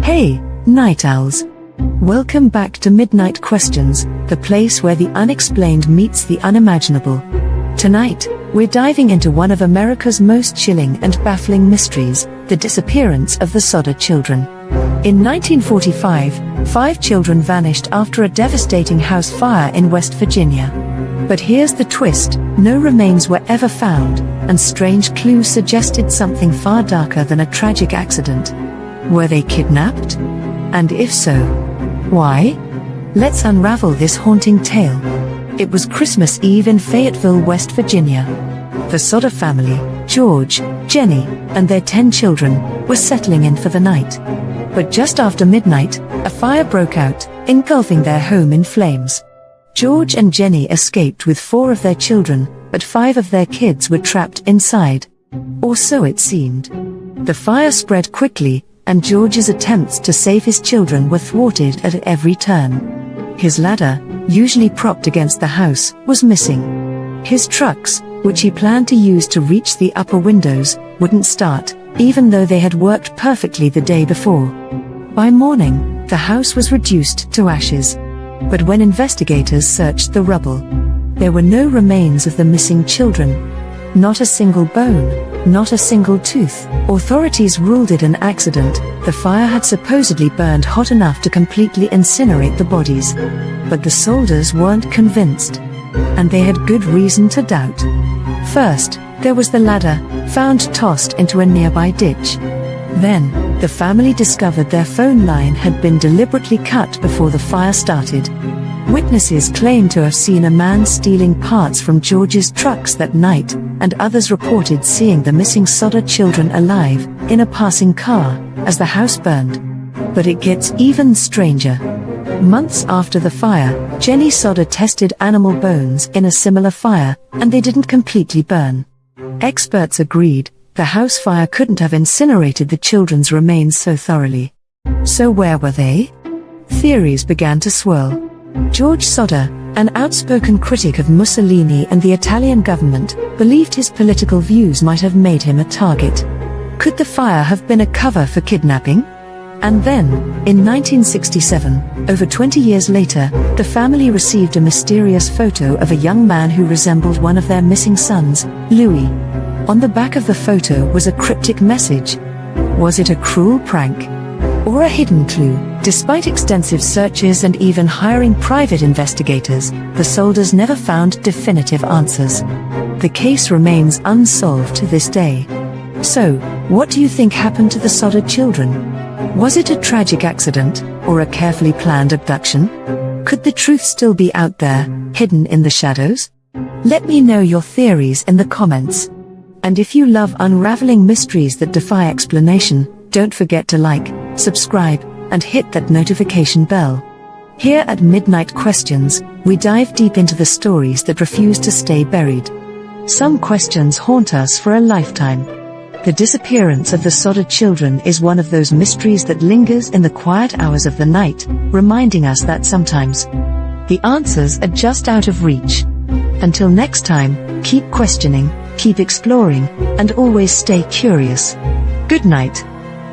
Hey, night owls. Welcome back to Midnight Questions, the place where the unexplained meets the unimaginable. Tonight, we're diving into one of America's most chilling and baffling mysteries, the disappearance of the Sodder children. In 1945, 5 children vanished after a devastating house fire in West Virginia. But here's the twist: no remains were ever found, and strange clues suggested something far darker than a tragic accident. Were they kidnapped? And if so, why? Let's unravel this haunting tale. It was Christmas Eve in Fayetteville, West Virginia. The Sodder family, George, Jenny, and their 10 children, were settling in for the night. But just after midnight, a fire broke out, engulfing their home in flames. George and Jenny escaped with 4 of their children, but 5 of their kids were trapped inside. Or so it seemed. The fire spread quickly, and George's attempts to save his children were thwarted at every turn. His ladder, usually propped against the house, was missing. His trucks, which he planned to use to reach the upper windows, wouldn't start, even though they had worked perfectly the day before. By morning, the house was reduced to ashes. But when investigators searched the rubble, there were no remains of the missing children. Not a single bone, not a single tooth. Authorities ruled it an accident. The fire had supposedly burned hot enough to completely incinerate the bodies. But the Sodders weren't convinced. And they had good reason to doubt. First, there was the ladder, found tossed into a nearby ditch. Then, the family discovered their phone line had been deliberately cut before the fire started. Witnesses claimed to have seen a man stealing parts from George's trucks that night, and others reported seeing the missing Sodder children alive, in a passing car, as the house burned. But it gets even stranger. Months after the fire, Jenny Sodder tested animal bones in a similar fire, and they didn't completely burn. Experts agreed, the house fire couldn't have incinerated the children's remains so thoroughly. So where were they? Theories began to swirl. George Sodder, an outspoken critic of Mussolini and the Italian government, believed his political views might have made him a target. Could the fire have been a cover for kidnapping? And then, in 1967, over 20 years later, the family received a mysterious photo of a young man who resembled one of their missing sons, Louis. On the back of the photo was a cryptic message. Was it a cruel prank? Or a hidden clue? Despite extensive searches and even hiring private investigators, the Sodders never found definitive answers. The case remains unsolved to this day. So, what do you think happened to the Sodder children? Was it a tragic accident, or a carefully planned abduction? Could the truth still be out there, hidden in the shadows? Let me know your theories in the comments. And if you love unraveling mysteries that defy explanation, don't forget to like, subscribe, and hit that notification bell. Here at Midnight Questions, we dive deep into the stories that refuse to stay buried. Some questions haunt us for a lifetime. The disappearance of the Sodder children is one of those mysteries that lingers in the quiet hours of the night, reminding us that sometimes the answers are just out of reach. Until next time, keep questioning, keep exploring, and always stay curious. Good night.